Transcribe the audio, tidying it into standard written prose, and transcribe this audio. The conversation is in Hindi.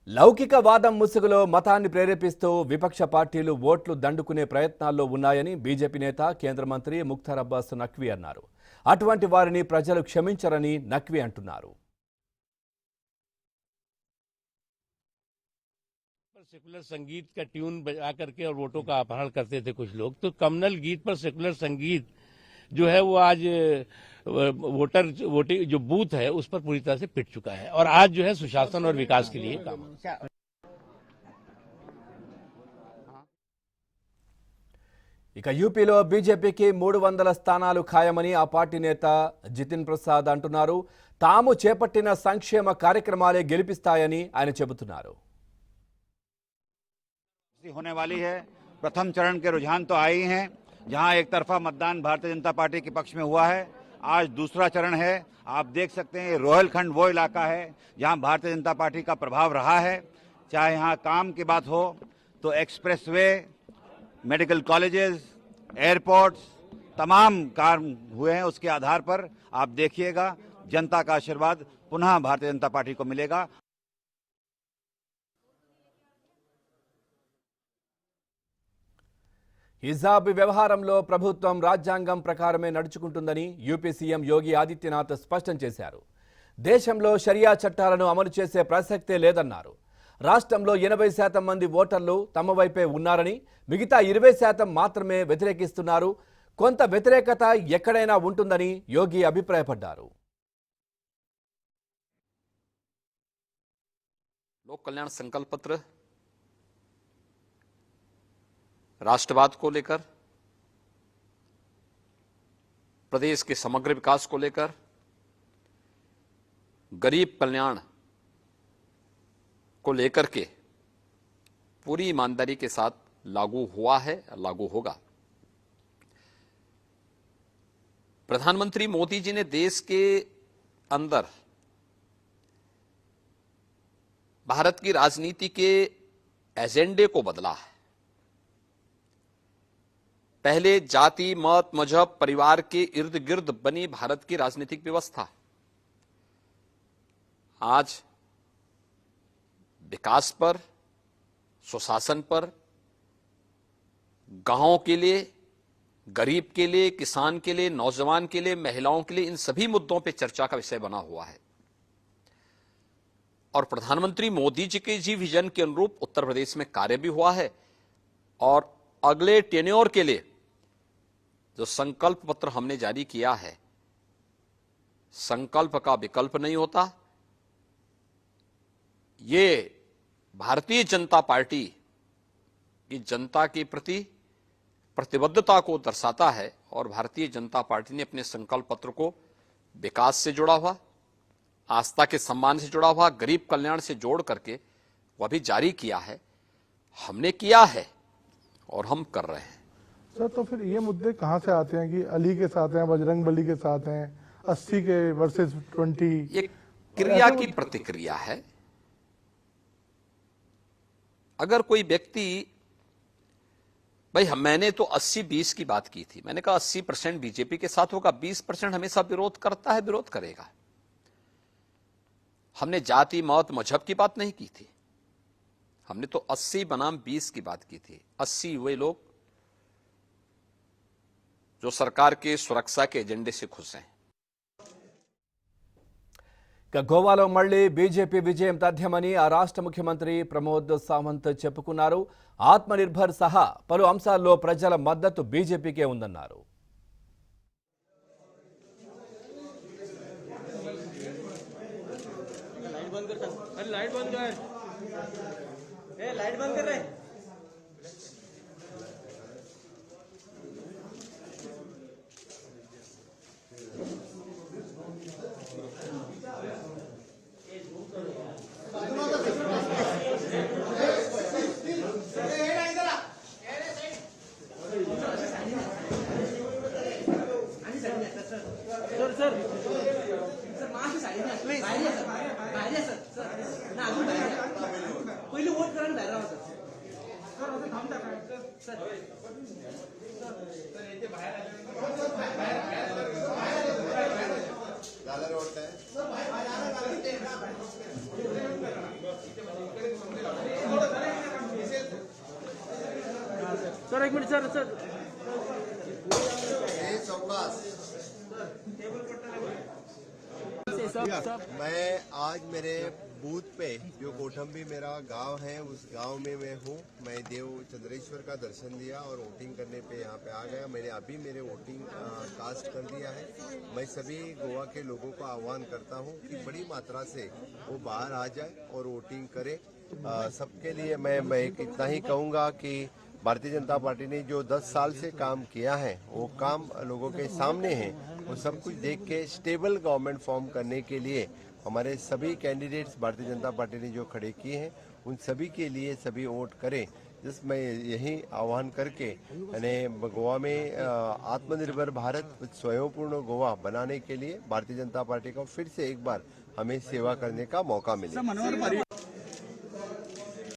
లౌకిక వాదం ముసుగులో మతాన్ని ప్రేరేపిస్తూ విపక్ష పార్టీలు ఓట్లు దండుకునే ప్రయత్నాల్లో ఉన్నాయని బీజేపీ నేత కేంద్ర మంత్రి ముఖ్తార్ అబ్బాస్ నఖ్వీ అన్నారు. అటువంటి వారిని ప్రజలు క్షమించరని నఖ్వీ అంటున్నారు. सेकुलर संगीत का ट्यून बजा करके और वोटों का अपहरण करते थे कुछ लोग, तो कम्युनल गीत पर सेकुलर संगीत जो है वो आज वोटिंग जो बूथ है उस पर पूरी तरह से पिट चुका है और आज जो है सुशासन और विकास के लिए काम ఇక యూపీలో బీజేపీకి 300 స్థానాలు ఖాయమని ఆ పార్టీ నేత జితిన్ ప్రసాద్ అంటున్నారు. తాము చేపట్టిన సంక్షేమ కార్యక్రమాలే గెలిపిస్తాయని ఆయన చెబుతున్నారు. होने वाली है। प्रथम चरण के रुझान तो आए ही हैं, जहां एक तरफा मतदान भारतीय जनता पार्टी के पक्ष में हुआ है। आज दूसरा चरण है। आप देख सकते हैं रोहिलखंड वो इलाका है जहां भारतीय जनता पार्टी का प्रभाव रहा है। चाहे यहां काम की बात हो तो एक्सप्रेसवे, मेडिकल कॉलेजेस, एयरपोर्ट्स, तमाम काम हुए हैं। उसके आधार पर आप देखिएगा जनता का आशीर्वाद पुनः भारतीय जनता पार्टी को मिलेगा। హిజాబ్ వ్యవహారంలో ప్రభుత్వం రాజ్యాంగం ప్రకారమే నడుచుకుంటుందని యూపీ సీఎం యోగి ఆదిత్యనాథ్ స్పష్టం చేశారు. దేశంలో షరియా చట్టాలను అమలు చేసే ప్రసక్తే లేదన్నారు. రాష్ట్రంలో 80% మంది ఓటర్లు తమ వైపే ఉన్నారని, మిగతా 20% మాత్రమే వ్యతిరేకిస్తున్నారు. కొంత వ్యతిరేకత ఎక్కడైనా ఉంటుందని యోగి అభిప్రాయపడ్డారు. लोक कल्याण संकल्प पत्र राष्ट्रवाद को लेकर, प्रदेश के समग्र विकास को लेकर, गरीब कल्याण को लेकर के पूरी ईमानदारी के साथ लागू हुआ है, लागू होगा। प्रधानमंत्री मोदी जी ने देश के अंदर भारत की राजनीति के एजेंडे को बदला है। पहले जाति, मत, मजहब, परिवार के इर्द गिर्द बनी भारत की राजनीतिक व्यवस्था आज विकास पर, सुशासन पर, गांवों के लिए, गरीब के लिए, किसान के लिए, नौजवान के लिए, महिलाओं के लिए, इन सभी मुद्दों पर चर्चा का विषय बना हुआ है। और प्रधानमंत्री मोदी जी के जी विजन के अनुरूप उत्तर प्रदेश में कार्य भी हुआ है और अगले टेन्योर के लिए जो संकल्प पत्र हमने जारी किया है, संकल्प का विकल्प नहीं होता। ये भारतीय जनता पार्टी की जनता के प्रति प्रतिबद्धता को दर्शाता है और भारतीय जनता पार्टी ने अपने संकल्प पत्र को विकास से जुड़ा हुआ, आस्था के सम्मान से जुड़ा हुआ, गरीब कल्याण से जोड़ करके वह भी जारी किया है। हमने किया है और हम कर रहे हैं। सर, तो फिर ये मुद्दे कहां से आते हैं कि अली के साथ हैं, बजरंगबली के साथ हैं, 80 के वर्सेस 20? ये क्रिया की प्रतिक्रिया है। अगर कोई व्यक्ति, भाई मैंने तो 80-20 की बात की थी, मैंने कहा 80% बीजेपी के साथ होगा, 20% हमेशा विरोध करता है, विरोध करेगा। हमने जाति, मत, मजहब की बात नहीं की थी, हमने तो 80 बनाम 20 की बात की थी। 80 वे लोग जो सरकार के सुरक्षा के एजेंडे से खुश हैं। గోవాలో మళ్లీ బీజేపీ విజయం తథ్యమని ఆ రాష్ట్ర ముఖ్యమంత్రి ప్రమోద్ సావంత్ చెప్పుకున్నారు. ఆత్మనిర్భర్ సహా పలు అంశాల్లో ప్రజల మద్దతు బీజేపీకే ఉందన్నారు. पहिले वोट करा बाहेर राहा सर. सर एक मिनट सर मैं आज मेरे बूथ पे जो कोठम्बी मेरा गांव है उस गांव में मैं हूँ। मैं देव चंद्रेश्वर का दर्शन दिया और वोटिंग करने पे यहाँ पे आ गया। मैंने अभी मेरे वोटिंग कास्ट कर दिया है। मैं सभी गोवा के लोगों को आह्वान करता हूँ कि बड़ी मात्रा से वो बाहर आ जाए और वोटिंग करे। सबके लिए मैं इतना ही कहूँगा कि भारतीय जनता पार्टी ने जो 10 साल से काम किया है वो काम लोगों के सामने है। वो सब कुछ देख के स्टेबल गवर्नमेंट फॉर्म करने के लिए हमारे सभी कैंडिडेट्स भारतीय जनता पार्टी ने जो खड़े किए हैं उन सभी के लिए सभी वोट करें। जिसमें यही आह्वान करके यानी गोवा में आत्मनिर्भर भारत स्वयंपूर्ण गोवा बनाने के लिए भारतीय जनता पार्टी को फिर से एक बार हमें सेवा करने का मौका मिले।